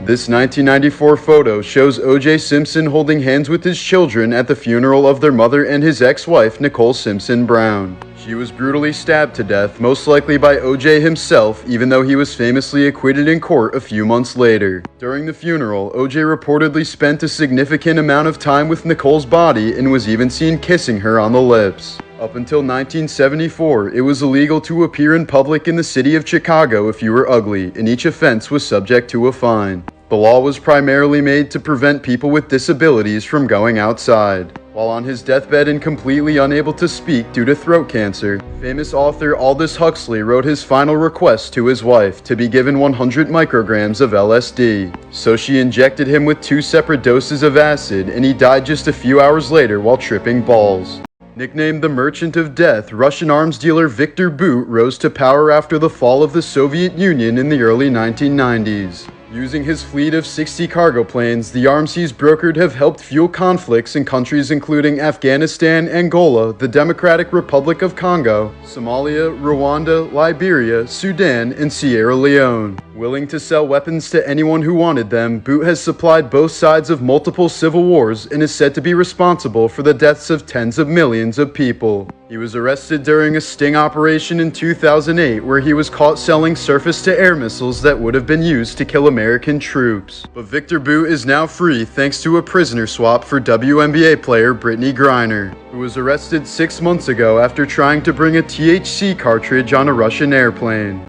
This 1994 photo shows O.J. Simpson holding hands with his children at the funeral of their mother and his ex-wife, Nicole Simpson Brown. She was brutally stabbed to death, most likely by O.J. himself, even though he was famously acquitted in court a few months later. During the funeral, O.J. reportedly spent a significant amount of time with Nicole's body and was even seen kissing her on the lips. Up until 1974, it was illegal to appear in public in the city of Chicago if you were ugly, and each offense was subject to a fine. The law was primarily made to prevent people with disabilities from going outside. While on his deathbed and completely unable to speak due to throat cancer, famous author Aldous Huxley wrote his final request to his wife to be given 100 micrograms of LSD. So she injected him with 2 separate doses of acid, and he died just a few hours later while tripping balls. Nicknamed the Merchant of Death, Russian arms dealer Viktor Bout rose to power after the fall of the Soviet Union in the early 1990s. Using his fleet of 60 cargo planes, the arms he's brokered have helped fuel conflicts in countries including Afghanistan, Angola, the Democratic Republic of Congo, Somalia, Rwanda, Liberia, Sudan, and Sierra Leone. Willing to sell weapons to anyone who wanted them, Bout has supplied both sides of multiple civil wars and is said to be responsible for the deaths of tens of millions of people. He was arrested during a sting operation in 2008 where he was caught selling surface-to-air missiles that would have been used to kill American troops. But Viktor Bout is now free thanks to a prisoner swap for WNBA player Brittany Griner, who was arrested 6 months ago after trying to bring a THC cartridge on a Russian airplane.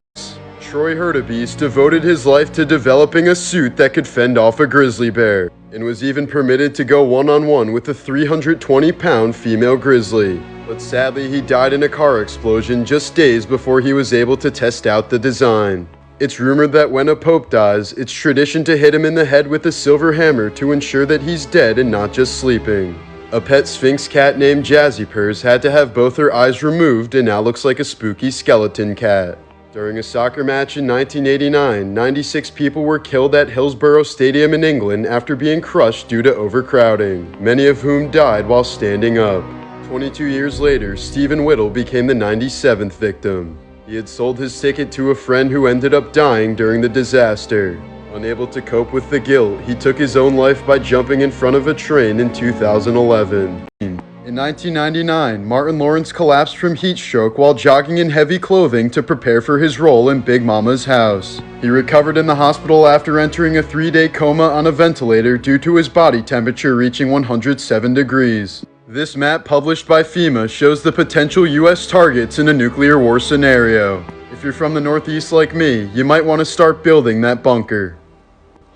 Troy Hurtubise devoted his life to developing a suit that could fend off a grizzly bear, and was even permitted to go one-on-one with a 320-pound female grizzly. But sadly, he died in a car explosion just days before he was able to test out the design. It's rumored that when a pope dies, it's tradition to hit him in the head with a silver hammer to ensure that he's dead and not just sleeping. A pet Sphinx cat named Jazzy Purrs had to have both her eyes removed and now looks like a spooky skeleton cat. During a soccer match in 1989, 96 people were killed at Hillsborough Stadium in England after being crushed due to overcrowding, many of whom died while standing up. 22 years later, Stephen Whittle became the 97th victim. He had sold his ticket to a friend who ended up dying during the disaster. Unable to cope with the guilt, he took his own life by jumping in front of a train in 2011. In 1999, Martin Lawrence collapsed from heat stroke while jogging in heavy clothing to prepare for his role in Big Mama's House. He recovered in the hospital after entering a 3-day coma on a ventilator due to his body temperature reaching 107 degrees. This map published by FEMA shows the potential U.S. targets in a nuclear war scenario. If you're from the Northeast like me, you might want to start building that bunker.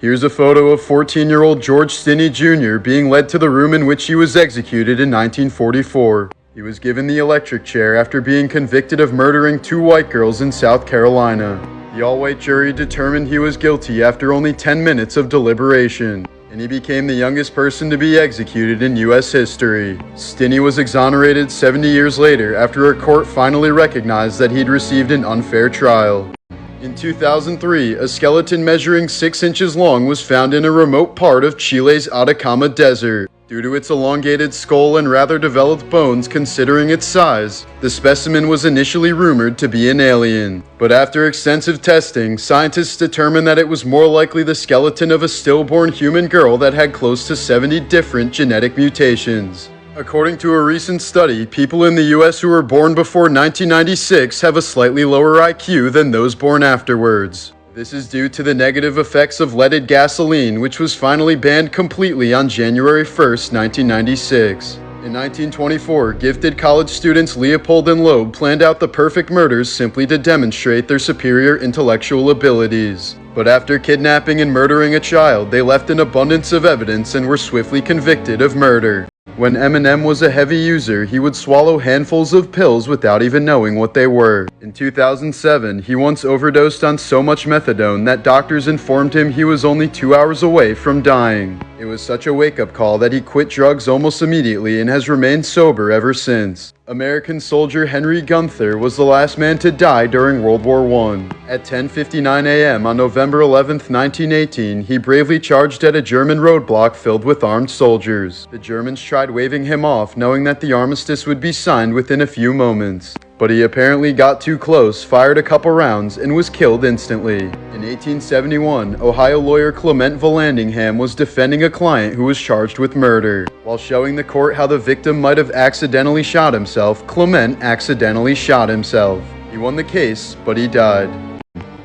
Here's a photo of 14-year-old George Stinney Jr. being led to the room in which he was executed in 1944. He was given the electric chair after being convicted of murdering 2 white girls in South Carolina. The all-white jury determined he was guilty after only 10 minutes of deliberation, and he became the youngest person to be executed in U.S. history. Stinney was exonerated 70 years later after a court finally recognized that he'd received an unfair trial. In 2003, a skeleton measuring 6 inches long was found in a remote part of Chile's Atacama Desert. Due to its elongated skull and rather developed bones considering its size, the specimen was initially rumored to be an alien. But after extensive testing, scientists determined that it was more likely the skeleton of a stillborn human girl that had close to 70 different genetic mutations. According to a recent study, people in the U.S. who were born before 1996 have a slightly lower IQ than those born afterwards. This is due to the negative effects of leaded gasoline, which was finally banned completely on January 1st, 1996. In 1924, gifted college students Leopold and Loeb planned out the perfect murders simply to demonstrate their superior intellectual abilities. But after kidnapping and murdering a child, they left an abundance of evidence and were swiftly convicted of murder. When Eminem was a heavy user, he would swallow handfuls of pills without even knowing what they were. In 2007, he once overdosed on so much methadone that doctors informed him he was only 2 hours away from dying. It was such a wake-up call that he quit drugs almost immediately and has remained sober ever since. American soldier Henry Gunther was the last man to die during World War I. At 10:59 a.m. on November 11, 1918, he bravely charged at a German roadblock filled with armed soldiers. The Germans tried waving him off, knowing that the armistice would be signed within a few moments. but he apparently got too close, fired a couple rounds, and was killed instantly. In 1871, Ohio lawyer Clement Vallandigham was defending a client who was charged with murder. While showing the court how the victim might have accidentally shot himself, Clement accidentally shot himself. He won the case, but he died.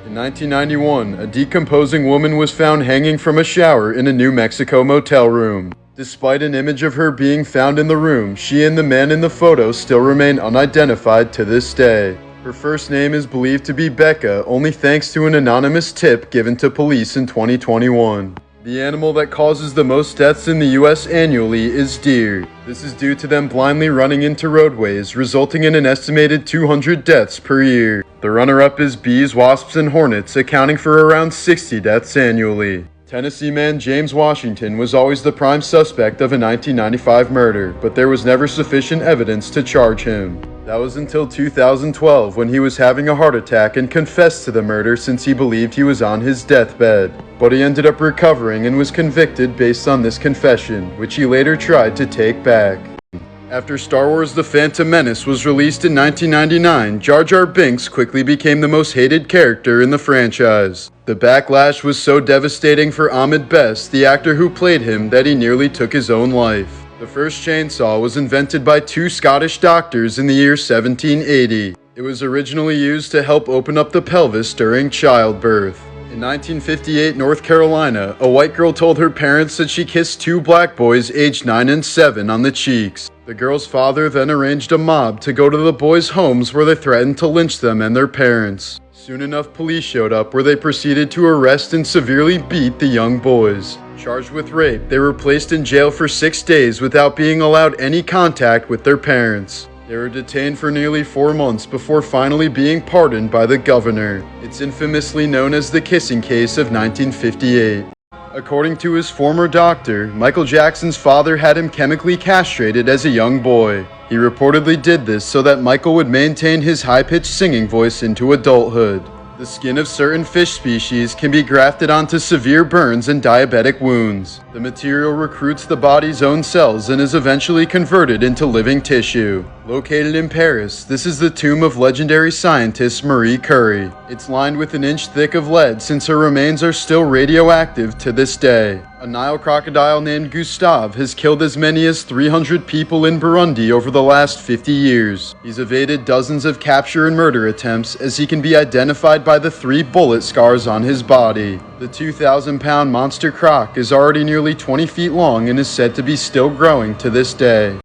In 1991, a decomposing woman was found hanging from a shower in a New Mexico motel room. Despite an image of her being found in the room, she and the man in the photo still remain unidentified to this day. Her first name is believed to be Becca, only thanks to an anonymous tip given to police in 2021. The animal that causes the most deaths in the US annually is deer. This is due to them blindly running into roadways, resulting in an estimated 200 deaths per year. The runner-up is bees, wasps, and hornets, accounting for around 60 deaths annually. Tennessee man James Washington was always the prime suspect of a 1995 murder, but there was never sufficient evidence to charge him. That was until 2012 when he was having a heart attack and confessed to the murder since he believed he was on his deathbed. But he ended up recovering and was convicted based on this confession, which he later tried to take back. After Star Wars The Phantom Menace was released in 1999, Jar Jar Binks quickly became the most hated character in the franchise. The backlash was so devastating for Ahmed Best, the actor who played him, that he nearly took his own life. The first chainsaw was invented by two Scottish doctors in the year 1780. It was originally used to help open up the pelvis during childbirth. In 1958 North Carolina, a white girl told her parents that she kissed two black boys aged 9 and 7 on the cheeks. The girl's father then arranged a mob to go to the boys' homes where they threatened to lynch them and their parents. Soon enough, police showed up where they proceeded to arrest and severely beat the young boys. Charged with rape, they were placed in jail for 6 days without being allowed any contact with their parents. They were detained for nearly 4 months before finally being pardoned by the governor. It's infamously known as the kissing case of 1958. According to his former doctor, Michael Jackson's father had him chemically castrated as a young boy. He reportedly did this so that Michael would maintain his high-pitched singing voice into adulthood. The skin of certain fish species can be grafted onto severe burns and diabetic wounds. The material recruits the body's own cells and is eventually converted into living tissue. Located in Paris, this is the tomb of legendary scientist Marie Curie. It's lined with an inch thick of lead since her remains are still radioactive to this day. A Nile crocodile named Gustave has killed as many as 300 people in Burundi over the last 50 years. He's evaded dozens of capture and murder attempts as he can be identified by the 3 bullet scars on his body. The 2,000-pound monster croc is already nearly 20 feet long and is said to be still growing to this day.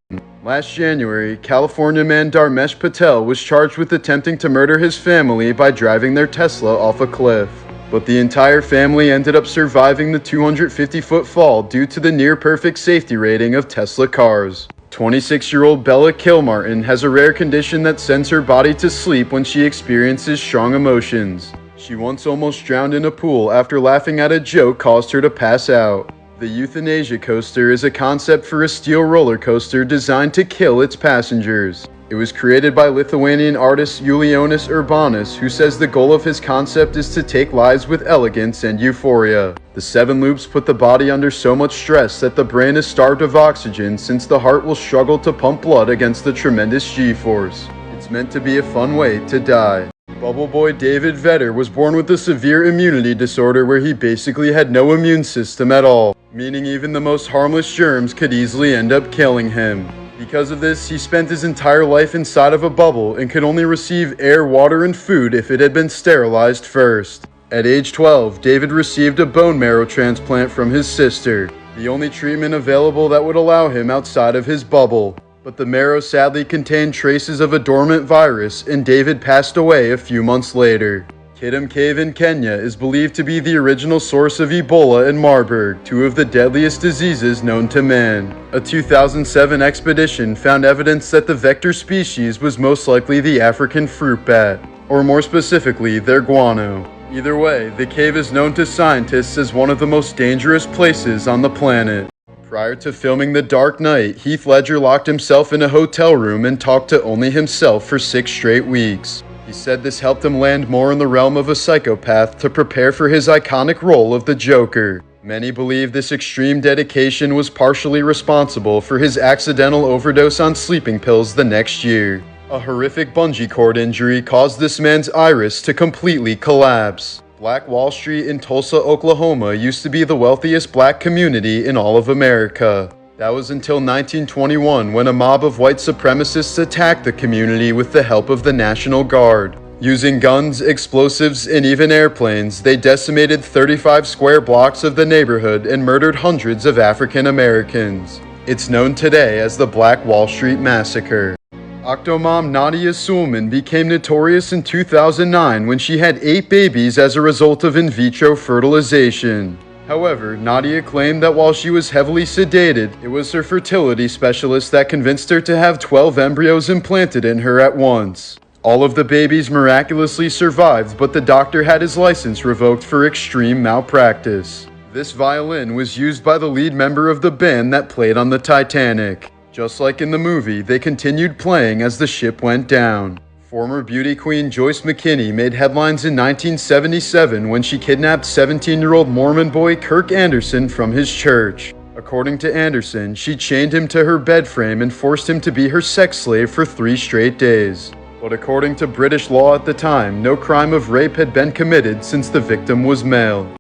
Last January, California man Dharmesh Patel was charged with attempting to murder his family by driving their Tesla off a cliff. But the entire family ended up surviving the 250-foot fall due to the near-perfect safety rating of Tesla cars. 26-year-old Bella Kilmartin has a rare condition that sends her body to sleep when she experiences strong emotions. She once almost drowned in a pool after laughing at a joke caused her to pass out. The euthanasia coaster is a concept for a steel roller coaster designed to kill its passengers. It was created by Lithuanian artist Julijonas Urbanas, who says the goal of his concept is to take lives with elegance and euphoria. The 7 loops put the body under so much stress that the brain is starved of oxygen, since the heart will struggle to pump blood against the tremendous G-force. It's meant to be a fun way to die. Bubble boy David Vedder was born with a severe immunity disorder where he basically had no immune system at all, meaning even the most harmless germs could easily end up killing him. Because of this, he spent his entire life inside of a bubble and could only receive air, water, and food if it had been sterilized first. At age 12, David received a bone marrow transplant from his sister, the only treatment available that would allow him outside of his bubble. But the marrow sadly contained traces of a dormant virus, and David passed away a few months later. Kidum Cave in Kenya is believed to be the original source of Ebola and Marburg, 2 of the deadliest diseases known to man. A 2007 expedition found evidence that the vector species was most likely the African fruit bat, or more specifically, their guano. Either way, the cave is known to scientists as one of the most dangerous places on the planet. Prior to filming The Dark Knight, Heath Ledger locked himself in a hotel room and talked to only himself for 6 straight weeks. He said this helped him land more in the realm of a psychopath to prepare for his iconic role of the Joker. Many believe this extreme dedication was partially responsible for his accidental overdose on sleeping pills the next year. A horrific bungee cord injury caused this man's iris to completely collapse. Black Wall Street in Tulsa, Oklahoma used to be the wealthiest black community in all of America. That was until 1921 when a mob of white supremacists attacked the community with the help of the National Guard. Using guns, explosives, and even airplanes, they decimated 35 square blocks of the neighborhood and murdered hundreds of African Americans. It's known today as the Black Wall Street Massacre. Octomom Nadia Suleman became notorious in 2009 when she had 8 babies as a result of in vitro fertilization. However, Nadia claimed that while she was heavily sedated, it was her fertility specialist that convinced her to have 12 embryos implanted in her at once. All of the babies miraculously survived, but the doctor had his license revoked for extreme malpractice. This violin was used by the lead member of the band that played on the Titanic. Just like in the movie, they continued playing as the ship went down. Former beauty queen Joyce McKinney made headlines in 1977 when she kidnapped 17-year-old Mormon boy Kirk Anderson from his church. According to Anderson, she chained him to her bed frame and forced him to be her sex slave for 3 straight days. But according to British law at the time, no crime of rape had been committed since the victim was male.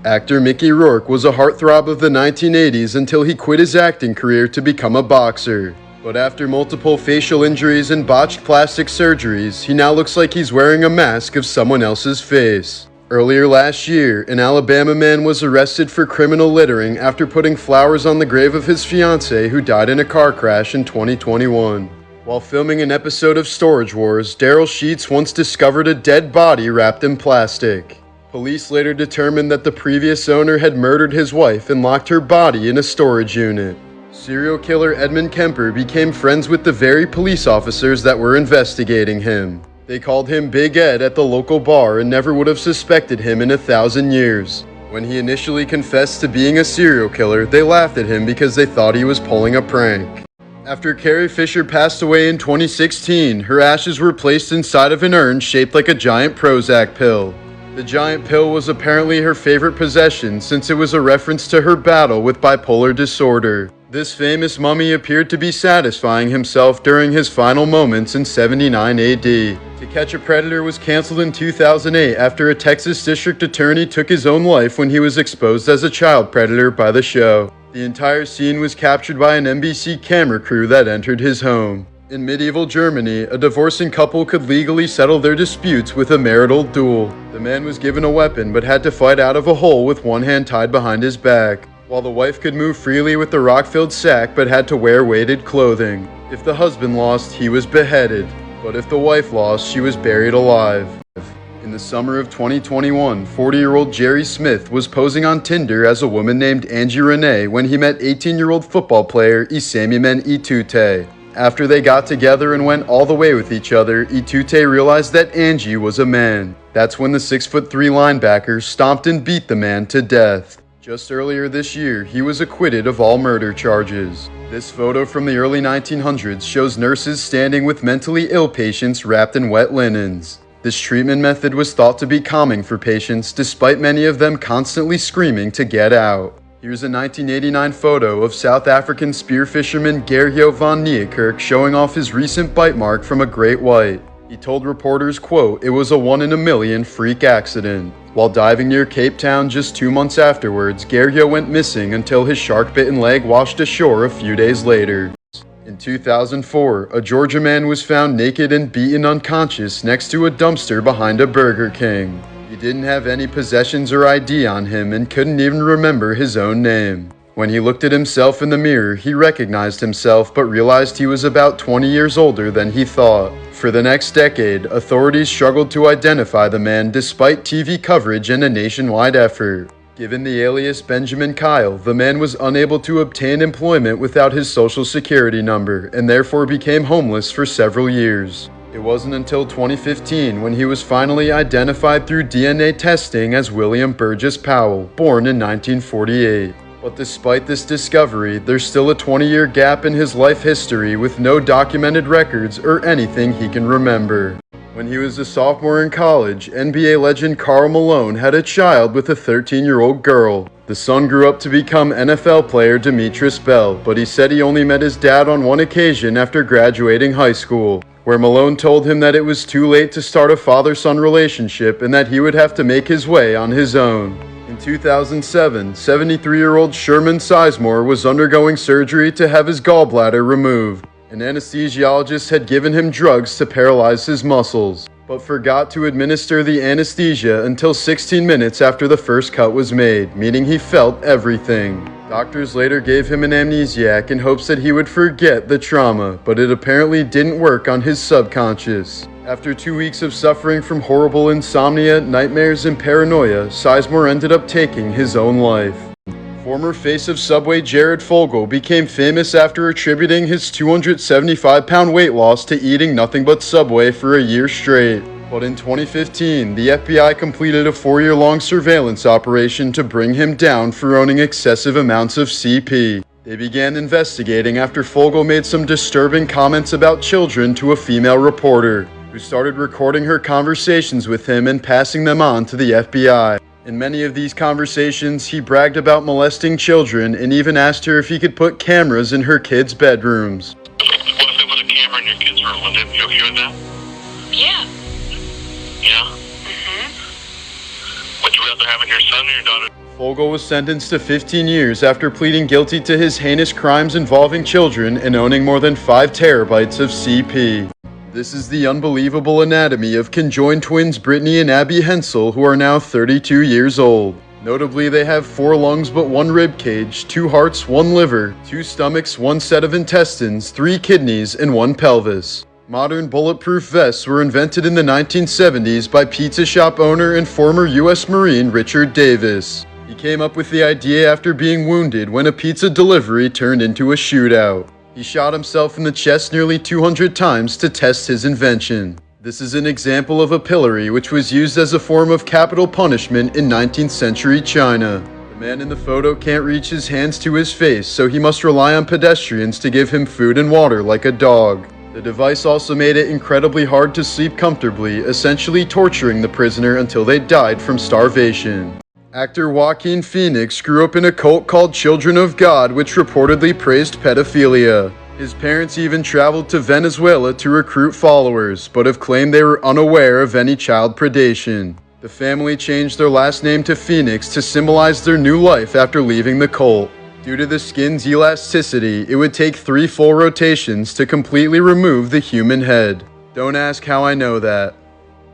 Actor Mickey Rourke was a heartthrob of the 1980s until he quit his acting career to become a boxer. But after multiple facial injuries and botched plastic surgeries, he now looks like he's wearing a mask of someone else's face. Earlier last year, an Alabama man was arrested for criminal littering after putting flowers on the grave of his fiancée who died in a car crash in 2021. While filming an episode of Storage Wars, Daryl Sheets once discovered a dead body wrapped in plastic. Police later determined that the previous owner had murdered his wife and locked her body in a storage unit. Serial killer Edmund Kemper became friends with the very police officers that were investigating him. They called him Big Ed at the local bar and never would have suspected him in 1,000 years. When he initially confessed to being a serial killer, they laughed at him because they thought he was pulling a prank. After Carrie Fisher passed away in 2016, her ashes were placed inside of an urn shaped like a giant Prozac pill. The giant pill was apparently her favorite possession since it was a reference to her battle with bipolar disorder. This famous mummy appeared to be satisfying himself during his final moments in 79 AD. To Catch a Predator was canceled in 2008 after a Texas district attorney took his own life when he was exposed as a child predator by the show. The entire scene was captured by an NBC camera crew that entered his home. In medieval Germany, a divorcing couple could legally settle their disputes with a marital duel. The man was given a weapon but had to fight out of a hole with one hand tied behind his back, while the wife could move freely with the rock-filled sack but had to wear weighted clothing. If the husband lost, he was beheaded, but if the wife lost, she was buried alive. In the summer of 2021, 40-year-old Jerry Smith was posing on Tinder as a woman named Angie Renee when he met 18-year-old football player Isemimen Itute. After they got together and went all the way with each other, Itute realized that Angie was a man. That's when the 6'3" linebacker stomped and beat the man to death. Just earlier this year, he was acquitted of all murder charges. This photo from the early 1900s shows nurses standing with mentally ill patients wrapped in wet linens. This treatment method was thought to be calming for patients, despite many of them constantly screaming to get out. Here's a 1989 photo of South African spear fisherman Gerhio van Niekerk showing off his recent bite mark from a great white. He told reporters, quote, "It was a 1 in a million freak accident." While diving near Cape Town just 2 months afterwards, Gerhio went missing until his shark-bitten leg washed ashore a few days later. In 2004, a Georgia man was found naked and beaten unconscious next to a dumpster behind a Burger King. He didn't have any possessions or ID on him and couldn't even remember his own name. When he looked at himself in the mirror, he recognized himself but realized he was about 20 years older than he thought. For the next decade, authorities struggled to identify the man despite TV coverage and a nationwide effort. Given the alias Benjamin Kyle, the man was unable to obtain employment without his social security number and therefore became homeless for several years. It wasn't until 2015 when he was finally identified through DNA testing as William Burgess Powell, born in 1948. But despite this discovery, there's still a 20-year gap in his life history with no documented records or anything he can remember. When he was a sophomore in college, NBA legend Karl Malone had a child with a 13-year-old girl. The son grew up to become NFL player Demetris Bell, but he said he only met his dad on one occasion after graduating high school, where Malone told him that it was too late to start a father-son relationship and that he would have to make his way on his own. In 2007, 73-year-old Sherman Sizemore was undergoing surgery to have his gallbladder removed. An anesthesiologist had given him drugs to paralyze his muscles, but forgot to administer the anesthesia until 16 minutes after the first cut was made, meaning he felt everything. Doctors later gave him an amnesiac in hopes that he would forget the trauma, but it apparently didn't work on his subconscious. After 2 weeks of suffering from horrible insomnia, nightmares, and paranoia, Sizemore ended up taking his own life. Former face of Subway Jared Fogle became famous after attributing his 275-pound weight loss to eating nothing but Subway for a year straight. But in 2015, the FBI completed a 4-year-long surveillance operation to bring him down for owning excessive amounts of CP. They began investigating after Fogle made some disturbing comments about children to a female reporter, who started recording her conversations with him and passing them on to the FBI. In many of these conversations, he bragged about molesting children and even asked her if he could put cameras in her kids' bedrooms. What if they put a camera in your kid's room? Would you hear that? Yeah. Yeah? Would you rather have it your son or your daughter? Fogle was sentenced to 15 years after pleading guilty to his heinous crimes involving children and owning more than 5 terabytes of CP. This is the unbelievable anatomy of conjoined twins Brittany and Abby Hensel, who are now 32 years old. Notably, they have 4 lungs but 1 rib cage, 2 hearts, 1 liver, 2 stomachs, 1 set of intestines, 3 kidneys, and 1 pelvis. Modern bulletproof vests were invented in the 1970s by pizza shop owner and former U.S. Marine Richard Davis. He came up with the idea after being wounded when a pizza delivery turned into a shootout. He shot himself in the chest nearly 200 times to test his invention. This is an example of a pillory which was used as a form of capital punishment in 19th century China. The man in the photo can't reach his hands to his face, so he must rely on pedestrians to give him food and water like a dog. The device also made it incredibly hard to sleep comfortably, essentially torturing the prisoner until they died from starvation. Actor Joaquin Phoenix grew up in a cult called Children of God, which reportedly praised pedophilia. His parents even traveled to Venezuela to recruit followers, but have claimed they were unaware of any child predation. The family changed their last name to Phoenix to symbolize their new life after leaving the cult. Due to the skin's elasticity, it would take 3 full rotations to completely remove the human head. Don't ask how I know that.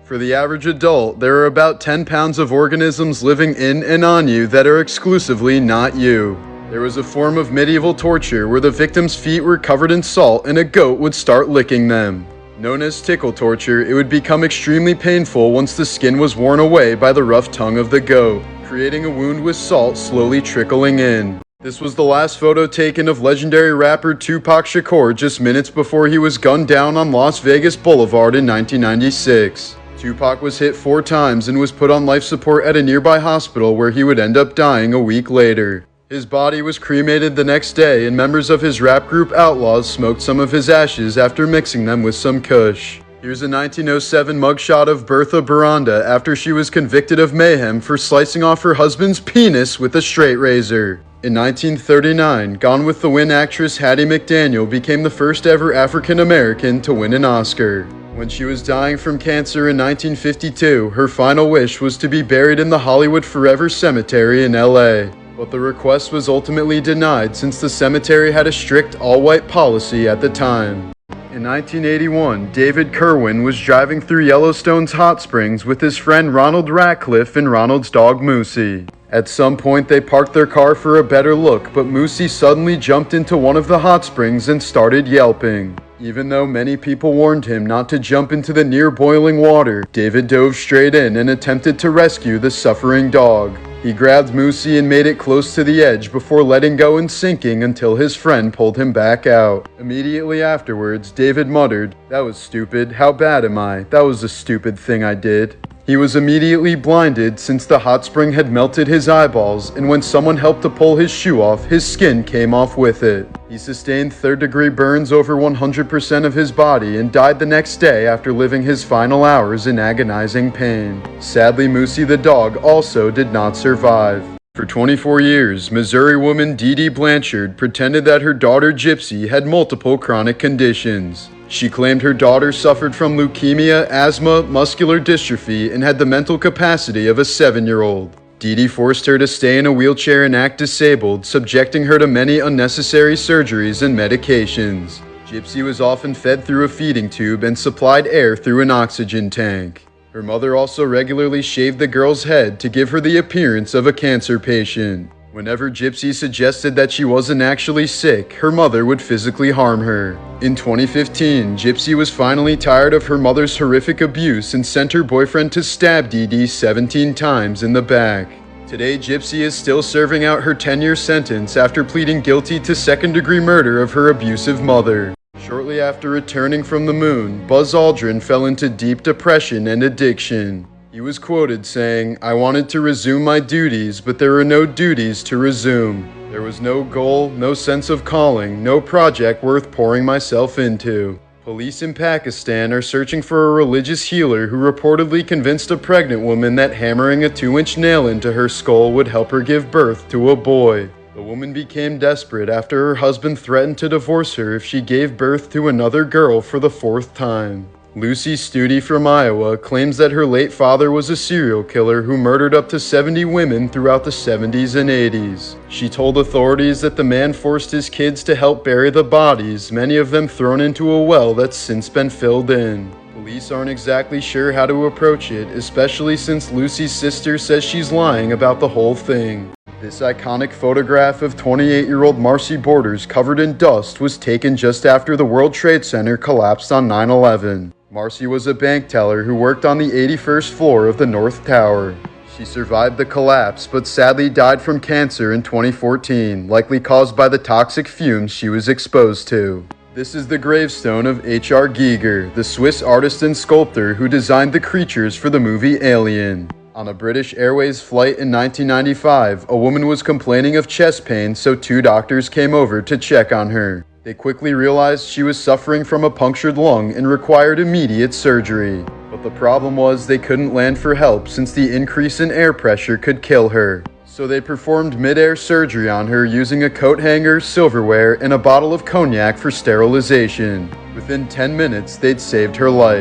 For the average adult, there are about 10 pounds of organisms living in and on you that are exclusively not you. There was a form of medieval torture where the victim's feet were covered in salt and a goat would start licking them. Known as tickle torture, it would become extremely painful once the skin was worn away by the rough tongue of the goat, creating a wound with salt slowly trickling in. This was the last photo taken of legendary rapper Tupac Shakur just minutes before he was gunned down on Las Vegas Boulevard in 1996. Tupac was hit 4 times and was put on life support at a nearby hospital where he would end up dying a week later. His body was cremated the next day, and members of his rap group Outlaws smoked some of his ashes after mixing them with some kush. Here's a 1907 mugshot of Bertha Baranda after she was convicted of mayhem for slicing off her husband's penis with a straight razor. In 1939, Gone with the Wind actress Hattie McDaniel became the first ever African American to win an Oscar. When she was dying from cancer in 1952, her final wish was to be buried in the Hollywood Forever Cemetery in LA. But the request was ultimately denied since the cemetery had a strict all-white policy at the time. In 1981, David Kerwin was driving through Yellowstone's hot springs with his friend Ronald Ratcliffe and Ronald's dog Moosey. At some point, they parked their car for a better look, but Moosey suddenly jumped into one of the hot springs and started yelping. Even though many people warned him not to jump into the near boiling water, David dove straight in and attempted to rescue the suffering dog. He grabbed Moosey and made it close to the edge before letting go and sinking until his friend pulled him back out. Immediately afterwards, David muttered, "That was stupid. How bad am I? That was a stupid thing I did." He was immediately blinded since the hot spring had melted his eyeballs, and when someone helped to pull his shoe off, his skin came off with it. He sustained third-degree burns over 100% of his body and died the next day after living his final hours in agonizing pain. Sadly, Moosey the dog also did not survive. For 24 years, Missouri woman Dee Dee Blanchard pretended that her daughter Gypsy had multiple chronic conditions. She claimed her daughter suffered from leukemia, asthma, muscular dystrophy, and had the mental capacity of a 7-year-old. Dee Dee forced her to stay in a wheelchair and act disabled, subjecting her to many unnecessary surgeries and medications. Gypsy was often fed through a feeding tube and supplied air through an oxygen tank. Her mother also regularly shaved the girl's head to give her the appearance of a cancer patient. Whenever Gypsy suggested that she wasn't actually sick, her mother would physically harm her. In 2015, Gypsy was finally tired of her mother's horrific abuse and sent her boyfriend to stab Dee Dee 17 times in the back. Today, Gypsy is still serving out her 10-year sentence after pleading guilty to second-degree murder of her abusive mother. Shortly after returning from the moon, Buzz Aldrin fell into deep depression and addiction. He was quoted saying, "I wanted to resume my duties, but there were no duties to resume. There was no goal, no sense of calling, no project worth pouring myself into." Police in Pakistan are searching for a religious healer who reportedly convinced a pregnant woman that hammering a 2-inch nail into her skull would help her give birth to a boy. The woman became desperate after her husband threatened to divorce her if she gave birth to another girl for the 4th time. Lucy Studi from Iowa claims that her late father was a serial killer who murdered up to 70 women throughout the 70s and 80s. She told authorities that the man forced his kids to help bury the bodies, many of them thrown into a well that's since been filled in. Police aren't exactly sure how to approach it, especially since Lucy's sister says she's lying about the whole thing. This iconic photograph of 28-year-old Marcy Borders covered in dust was taken just after the World Trade Center collapsed on 9/11. Marcy was a bank teller who worked on the 81st floor of the North Tower. She survived the collapse, but sadly died from cancer in 2014, likely caused by the toxic fumes she was exposed to. This is the gravestone of H.R. Giger, the Swiss artist and sculptor who designed the creatures for the movie Alien. On a British Airways flight in 1995, a woman was complaining of chest pain, so 2 doctors came over to check on her. They quickly realized she was suffering from a punctured lung and required immediate surgery. But the problem was they couldn't land for help since the increase in air pressure could kill her. So they performed mid-air surgery on her using a coat hanger, silverware, and a bottle of cognac for sterilization. Within 10 minutes, they'd saved her life.